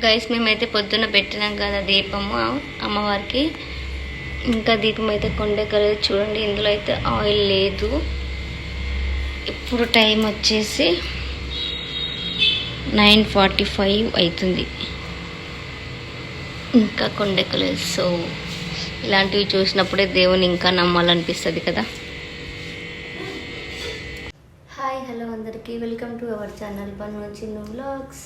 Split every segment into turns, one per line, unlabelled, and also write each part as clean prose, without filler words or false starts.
Guys మేమైతే పొద్దున్న పెట్టినాం కదా దీపము అమ్మవారికి. ఇంకా దీపం అయితే కొండెక్కలేదు చూడండి. ఇందులో అయితే ఆయిల్ లేదు. ఇప్పుడు టైం వచ్చేసి 9:45 అవుతుంది. ఇంకా కొండెక్కలేదు. సో ఇలాంటివి చూసినప్పుడే దేవుని ఇంకా నమ్మాలనిపిస్తుంది కదా. హాయ్ హలో అందరికీ, welcome to our channel Banu Chinnu vlogs.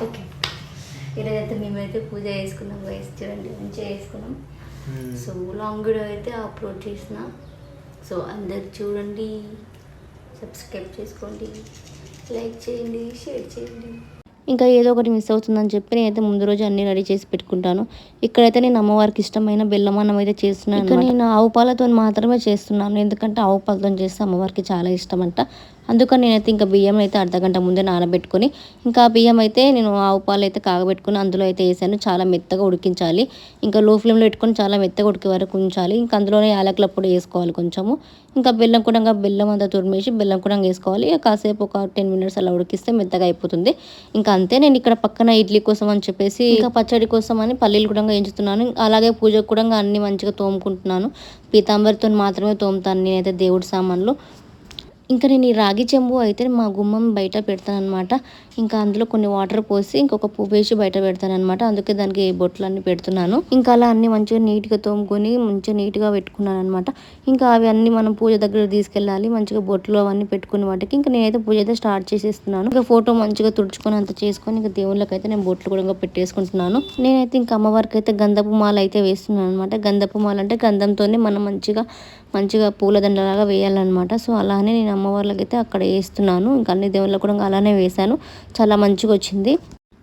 Okay, ఈరోజైతే మేమైతే పూజ చేసుకున్నాం గైస్. చూడండి మంచిగా చేసుకున్నాం. సో లాంగ్ వీడియో అయితే అప్లోడ్ చేసిన. సో అందరు చూడండి, సబ్స్క్రైబ్ చేసుకోండి, లైక్ చేయండి, షేర్ చేయండి. ఇంకా ఏదో ఒకటి మిస్ అవుతుందని చెప్పి నేనైతే ముందు రోజు అన్ని రెడీ చేసి పెట్టుకుంటాను. ఇక్కడైతే నేను అమ్మవారికి ఇష్టమైన బెల్లం అన్నం అయితే చేస్తున్నాను. ఇంకా నేను ఆవు పాలతో మాత్రమే చేస్తున్నాను, ఎందుకంటే ఆవు పాలతో చేస్తే అమ్మవారికి చాలా ఇష్టం అంట. అందుకని నేనైతే ఇంకా బియ్యం అయితే అర్ధగంట ముందే నానబెట్టుకొని, ఇంకా బియ్యం అయితే నేను ఆవు పాలు అయితే కాగబెట్టుకుని అందులో అయితే వేసాను. చాలా మెత్తగా ఉడికించాలి. ఇంకా లో ఫ్లేమ్లో పెట్టుకొని చాలా మెత్తగా ఉడికే వరకు ఉంచాలి. ఇంకా అందులోనే యాలకుల పొడి వేసుకోవాలి కొంచెము. ఇంకా బెల్లం కూడా బెల్లం అంతా తురిమేసి బెల్లం కూడా వేసుకోవాలి. కాసేపు ఒక 10 minutes అలా ఉడికిస్తే మెత్తగా అయిపోతుంది. ఇంకా అంతే. నేను ఇక్కడ పక్కన ఇడ్లీ కోసం అని చెప్పేసి ఇంకా పచ్చడి కోసం అని పల్లీలు కూడా వేయించుతున్నాను. అలాగే పూజకు కూడా అన్ని మంచిగా తోముకుంటున్నాను. పీతాంబరితో మాత్రమే తోముతాను నేనైతే దేవుడి సామాన్లు. ఇంకా నేను ఈ రాగి చెంబు అయితే మా గుమ్మం బయట పెడతానమాట. ఇంకా అందులో కొన్ని వాటర్ పోసి ఇంకొక పువ్వు వేసి బయట పెడతానమాట. అందుకే దానికి బొట్లన్నీ పెడుతున్నాను. ఇంకా అలా అన్ని మంచిగా నీట్గా తోముకొని మంచిగా నీట్గా పెట్టుకున్నాను అనమాట. ఇంకా అవి అన్ని మనం పూజ దగ్గర తీసుకెళ్ళాలి. మంచిగా బొట్లు అవన్నీ పెట్టుకుని వాటికి ఇంకా నేనైతే పూజ అయితే స్టార్ట్ చేసేస్తున్నాను. ఇంకా ఫోటో మంచిగా తుడుచుకొని అంత చేసుకొని ఇంకా దేవుళ్ళకి అయితే నేను బొట్లు కూడా పెట్టేసుకుంటున్నాను. నేనైతే ఇంకా అమ్మవారికి అయితే గంధపు మాల అయితే వేస్తున్నాను అనమాట. గంధపు మాల అంటే గంధంతోనే మనం మంచిగా పూలదండలాగా వేయాలన్నమాట. సో అలానే నేను అమ్మవార్లకి అయితే అక్కడ వేస్తున్నాను. ఇంకా అన్ని దేవుళ్ళకు కూడా అలానే వేశాను. చాలా మంచిగా వచ్చింది.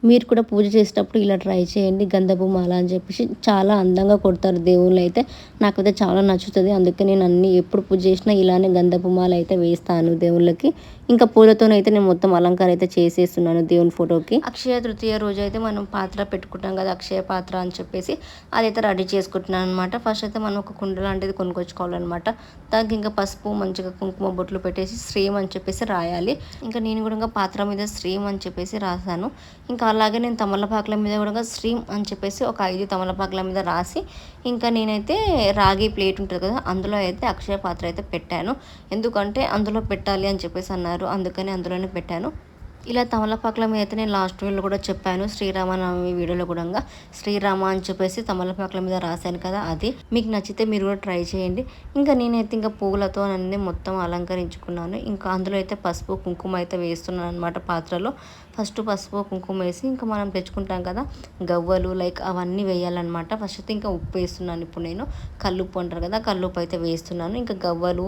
మీరు కూడా పూజ చేసేటప్పుడు ఇలా ట్రై చేయండి. గంధపు మాల అని చెప్పేసి చాలా అందంగా కొడతారు దేవుళ్ళు అయితే. నాకైతే చాలా నచ్చుతుంది. అందుకే నేను అన్ని ఎప్పుడు పూజ చేసినా ఇలానే గంధపు మాల అయితే వేస్తాను దేవుళ్ళకి. ఇంకా పూలతోనైతే నేను మొత్తం అలంకారం అయితే చేసేస్తున్నాను దేవుని ఫోటోకి. అక్షయ తృతీయ రోజు అయితే మనం పాత్ర పెట్టుకుంటాం కదా, అక్షయ పాత్ర అని చెప్పేసి అదైతే రెడీ చేసుకుంటున్నాను అనమాట. ఫస్ట్ అయితే మనం ఒక కుండ లాంటిది కొనుక్కొచ్చుకోవాలన్నమాట. దానికి ఇంకా పసుపు మంచిగా కుంకుమ బొట్లు పెట్టేసి శ్రీం అని చెప్పేసి రాయాలి. ఇంకా నేను కూడా పాత్ర మీద శ్రీం అని చెప్పేసి రాశాను. ఇంకా అలాగే నేను తమలపాకుల మీద కూడా శ్రీం అని చెప్పేసి ఒక 5 తమలపాకుల మీద రాసి ఇంకా నేనైతే రాగి ప్లేట్ ఉంటుంది కదా అందులో అయితే అక్షయ పాత్ర అయితే పెట్టాను. ఎందుకంటే అందులో పెట్టాలి అని చెప్పేసి అన్నారు, అందుకని అందులోనే పెట్టాను. ఇలా తమలపాకుల మీద అయితే నేను లాస్ట్ వీడియోలో కూడా చెప్పాను, శ్రీరామనవమి వీడియోలో కూడా శ్రీరామ అని చెప్పేసి తమలపాకుల మీద రాశాను కదా, అది మీకు నచ్చితే మీరు కూడా ట్రై చేయండి. ఇంకా నేనైతే ఇంకా పువ్వులతో అన్నీ మొత్తం అలంకరించుకున్నాను. ఇంకా అందులో అయితే పసుపు కుంకుమ అయితే వేస్తున్నాను అనమాట. పాత్రలో ఫస్ట్ పసుపు కుంకుమ వేసి ఇంకా మనం తెచ్చుకుంటాం కదా గవ్వలు లైక్ అవన్నీ వేయాలన్నమాట. ఫస్ట్ అయితే ఇంకా ఉప్పు వేస్తున్నాను. ఇప్పుడు నేను కల్లుప్పు అంటారు కదా, కల్లుప్పు అయితే వేస్తున్నాను. ఇంకా గవ్వలు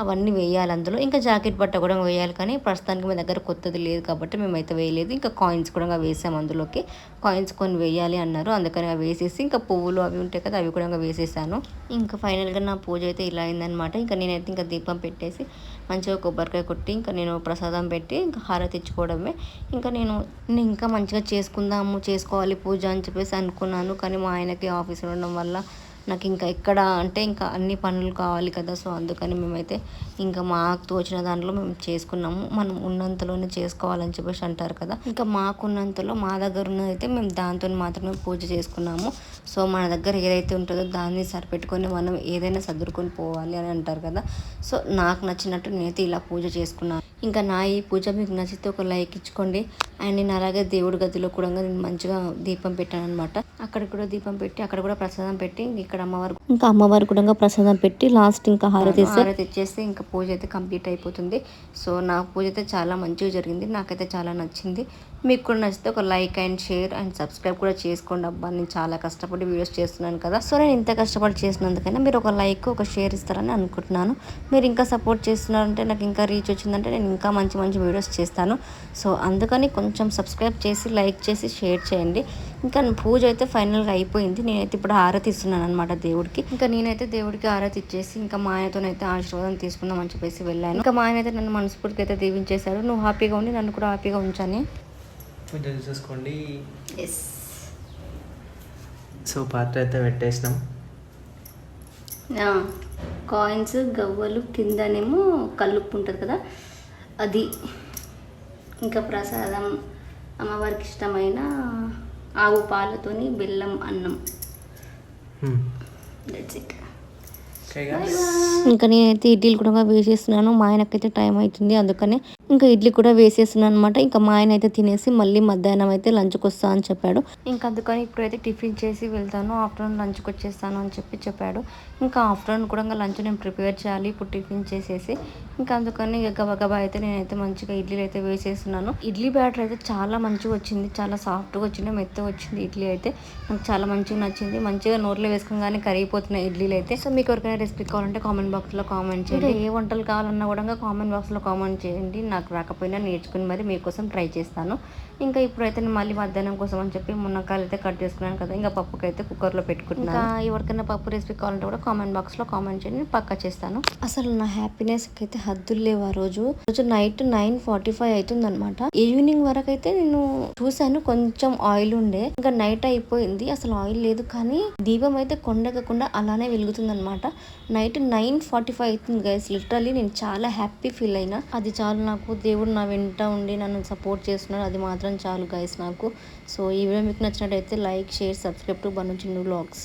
అవన్నీ వేయాలి అందులో. ఇంకా జాకెట్ బట్ట కూడా వేయాలి, కానీ ప్రస్తుతానికి మీ దగ్గర కొత్తది లేదు కాబట్టి మేమైతే వేయలేదు. ఇంకా కాయిన్స్ కూడా వేసాము అందులోకి. కాయిన్స్ కొన్ని వేయాలి అన్నారు, అందుకని అవి వేసేసి ఇంకా పువ్వులు అవి ఉంటాయి కదా అవి కూడా వేసేసాను. ఇంకా ఫైనల్గా నా పూజ అయితే ఇలా అయిందనమాట. ఇంకా నేనైతే ఇంకా దీపం పెట్టేసి మంచిగా కొబ్బరికాయ కొట్టి ఇంకా నేను ప్రసాదం పెట్టి ఇంకా హారతి ఇచ్చుకోవడమే. ఇంకా నేను ఇంకా మంచిగా చేసుకోవాలి పూజ అని చెప్పేసి అనుకున్నాను. కానీ మా ఆయనకి ఆఫీస్ ఉండడం వల్ల నాకు ఇంకా ఎక్కడ అంటే ఇంకా అన్ని పనులు కావాలి కదా. సో అందుకని మేమైతే ఇంకా మాకు తోచిన దాంట్లో మేము చేసుకున్నాము. మనం ఉన్నంతలోనే చేసుకోవాలని చెప్పేసి అంటారు కదా. ఇంకా మాకున్నంతలో మా దగ్గర ఉన్నదైతే మేము దాంతో మాత్రమే పూజ చేసుకున్నాము. సో మన దగ్గర ఏదైతే ఉంటుందో దాన్ని సరిపెట్టుకొని మనం ఏదైనా సర్దుకొని పోవాలి అని అంటారు కదా. సో నాకు నచ్చినట్టు నేనైతే ఇలా పూజ చేసుకున్నాను. ఇంకా నా ఈ పూజ మీకు నచ్చితే ఒక లైక్ ఇచ్చుకోండి. అండ్ నేను అలాగే దేవుడి గదిలో కూడా నేను మంచిగా దీపం పెట్టాను అనమాట. అక్కడ కూడా దీపం పెట్టి అక్కడ కూడా ప్రసాదం పెట్టి ఇక్కడ అమ్మవారు కూడా ప్రసాదం పెట్టి లాస్ట్ ఇంకా హారతి ఇచ్చేస్తే ఇంకా పూజ అయితే కంప్లీట్ అయిపోతుంది. సో నా పూజ అయితే చాలా మంచిగా జరిగింది, నాకైతే చాలా నచ్చింది. మీకు కూడా నచ్చితే ఒక like and share and subscribe కూడా చేసుకోండి. అబ్బా నేను చాలా కష్టపడి వీడియోస్ చేస్తున్నాను కదా. సో నేను ఇంత కష్టపడి చేసినందుకైనా మీరు ఒక లైక్ ఒక షేర్ ఇస్తారని అనుకుంటున్నాను. మీరు ఇంకా సపోర్ట్ చేస్తున్నారంటే నాకు ఇంకా రీచ్ వచ్చిందంటే నేను ఇంకా మంచి మంచి వీడియోస్ చేస్తాను. సో అందుకని కొంచెం సబ్స్క్రైబ్ చేసి లైక్ చేసి షేర్ చేయండి. ఇంకా పూజ అయితే ఫైనల్గా అయిపోయింది. నేనైతే ఇప్పుడు హారతి ఇస్తున్నాను అనమాట దేవుడికి. ఇంకా నేనైతే దేవుడికి హారతి ఇచ్చేసి ఇంకా మా ఆయనతోనైతే ఆశీర్వాదం తీసుకుందాం అని చెప్పేసి వెళ్ళాను. ఇంకా మా ఆయన అయితే నన్ను మనస్ఫూర్తిగా అయితే దీవించేశాడు. నువ్వు హ్యాపీగా ఉండి నన్ను కూడా హ్యాపీగా ఉంచాను.
పూజ చేసుకోండి.
ఎస్.
సో పాత్ర అయితే పెట్టేసినాం.
కాయిన్స్ గవ్వలు కిందనేమో కల్లుప్పు ఉంటుంది కదా అది, ఇంకా ప్రసాదం అమ్మవారికి ఇష్టమైన ఆవు పాలతోని బెల్లం అన్నం. That's it. ఇంకా నేనైతే ఇడ్లీలు కూడా వేసేస్తున్నాను. మా ఆయనకైతే టైం అవుతుంది, అందుకని ఇంకా ఇడ్లీ కూడా వేసేస్తున్నాను అనమాట. ఇంకా మా ఆయన అయితే తినేసి మళ్ళీ మధ్యాహ్నం అయితే లంచ్కి వస్తా అని చెప్పాడు. ఇంకా అందుకని ఇప్పుడైతే టిఫిన్ చేసి వెళ్తాను, ఆఫ్టర్నూన్ లంచ్కి వచ్చేస్తాను అని చెప్పాడు. ఇంకా ఆఫ్టర్నూన్ కూడా లంచ్ నేను ప్రిపేర్ చేయాలి ఇప్పుడు టిఫిన్ చేసేసి. ఇంకా అందుకని గబగబా అయితే నేనైతే మంచిగా ఇడ్లీలు అయితే వేసేస్తున్నాను. ఇడ్లీ బ్యాటర్ అయితే చాలా మంచిగా వచ్చింది, చాలా సాఫ్ట్గా వచ్చింది, మెత్తగా వచ్చింది. ఇడ్లీ అయితే నాకు చాలా మంచిగా నచ్చింది. మంచిగా నోట్లో వేసుకోగానే కరిగిపోతున్నాయి ఇడ్లీలు అయితే. సో మీకు ఎవరికైనా రెసిపీ కావాలంటే కామెంట్ బాక్స్లో కామెంట్ చేయండి. ఏ వంటలు కావాలన్నా కూడా కామెంట్ బాక్స్లో కామెంట్ చేయండి. నాకు రాకపోయినా నేర్చుకుని మరి మీకోసం ట్రై చేస్తాను. ఇంకా ఇప్పుడైతే నేను మళ్ళీ మధ్యాహ్నం కోసం అని చెప్పి మునక్కాయలు అయితే కట్ చేసుకున్నాను కదా, ఇంకా పప్పుకి అయితే కుక్కర్లో పెట్టుకుంటున్నాను. ఇంకా ఎవరికైనా పప్పు రెసిపీ కావాలంటే కూడా కామెంట్ బాక్స్లో కామెంట్ చేయండి, నేను పక్కా చేస్తాను. అసలు నా హ్యాపీనెస్కి అయితే హద్దులు లేవు. ఆ రోజు నైట్ 9:45 అవుతుంది అనమాట. ఈవినింగ్ వరకు అయితే నేను చూసాను కొంచెం ఆయిల్ ఉండే, ఇంకా నైట్ అయిపోయింది అసలు ఆయిల్ లేదు, కానీ దీపం అయితే కొండకుండా అలానే వెలుగుతుంది అనమాట. నైట్ 9:45 అవుతుంది గైస్. లిటరల్లీ నేను చాలా హ్యాపీ ఫీల్ అయినా. అది చాలు నాకు, దేవుడు నా వెంట ఉండి నన్ను సపోర్ట్ చేస్తున్నాడు, అది మాత్రం చాలు గైస్ నాకు. సో ఈ వీడియో మీకు నచ్చినట్టయితే like, share, subscribe to Bannu Chinnu vlogs.